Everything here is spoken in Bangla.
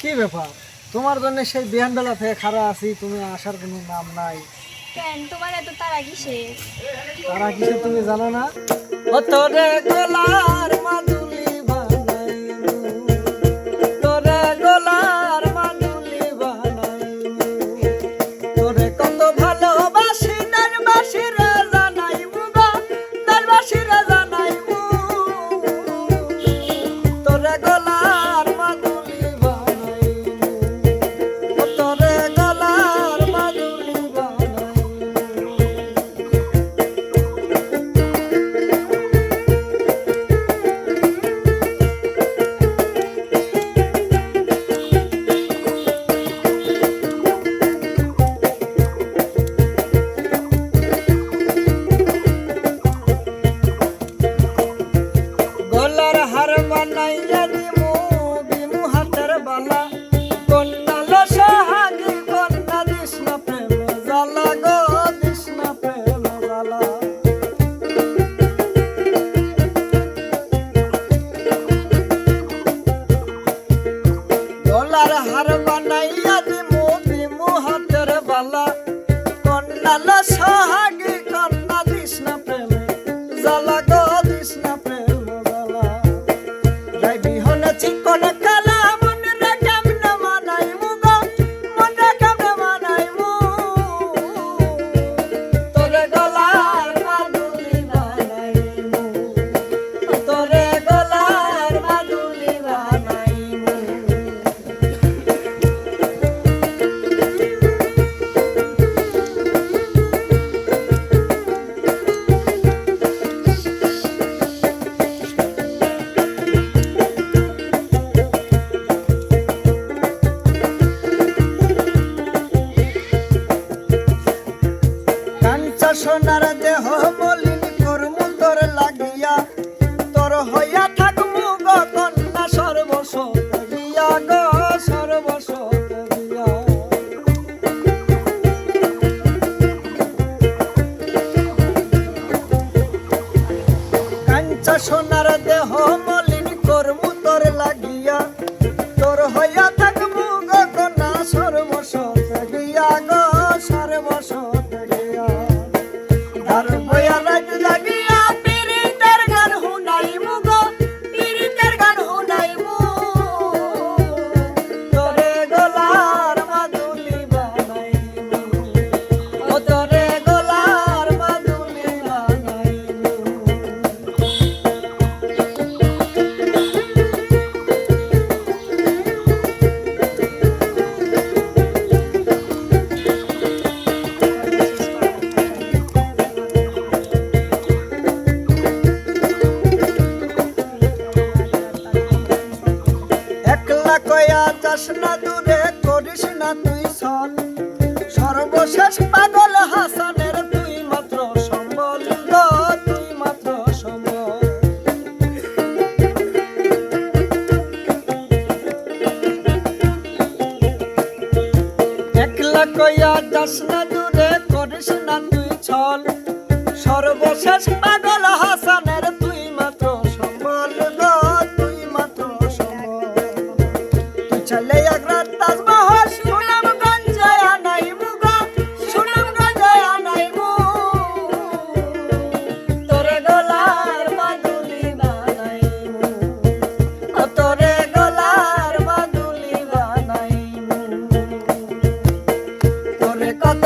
কি ব্যাপার? তোমার জন্য সেই বিহানবেলা থেকে খাড়া আছি, তুমি আসার কোনো নাম নাই। কেন তোমার এত তাড়া কিসের? তারা কিছু তুমি জানো না? ও তোরে গলার মাদুলি বানাইলু, তোরে গলার মাদুলি বানাইলু, তোরে কত ভালোবাসি দরবাসি রে জানাইবু গো, দরবাসি রে জানাইবু, তোরে গলার মাদুলি বানাইলু, ও তোরে গলার মাদুলি বানাইলু। গলার হার বানাইয়া দিমু দিমু হাতের বালা, কন্যালো সোহাগী কন্যা দিস না প্রেমে জ্বালা গো, দিস না প্রেমে জ্বালা। গলার হার বানাইয়া দিমু দিমু হাতের বালা, কন্যালো সোহাগী কন্যা দিস না প্রেমে জ্বালা গো, দিস না প্রেমে জ্বালা। যাই বিহনে চিকন কালা মনে রে কেমনে মানাইমু গো, মনে কেমনে মানাইমু, তোরে গলার মাদুলি বানাইমু, তোরে গলার মাদুলি বানাইমু। কাঞ্চা সোনার দেহ মলিন করমু তোর লাগিয়া, তোর হইয়া থাকমু গো কন্যা সর্বস্ব দিয়া গো, সর্বস্ব দিয়া। কাঞ্চা সোনার দেহ মলিন করমু তোর লাগিয়া, তোর হইয়া থাকমু গো কন্যা সর্বস্ব দিয়া গো, সর্বস্ব দিয়া। আর বয়া রাত লাগিয়া পীড়িতের গান শুনাইমু গো, পীড়িতের গান শুনাইমু, তোরে গলার মাদুলি বানাইমু, ও তোরে গলার মাদুলি বানাইমু। একলা কয়া যাস না দূরে, করিস না তুই সন, সর্বশেষ পাগল হাসানের তুই মাত্র সম্বল গো, তুই মাত্র সম্বল। একলা কয়া যাস না দূরে, করিস না তুই ছল, সর্বশেষ পাগল হাসানের তুই মাত্র সম্বল গো, তুই মাত্র সম্বল। তুই চলে আগ্রার তাজমহল সুনামগঞ্জে আনাইমু গো, সুনামগঞ্জে আনাইমু, তোরে গলার মাদুলি বানাইমু, ও তোরে গলার মাদুলি বানাইমু, তোরে কত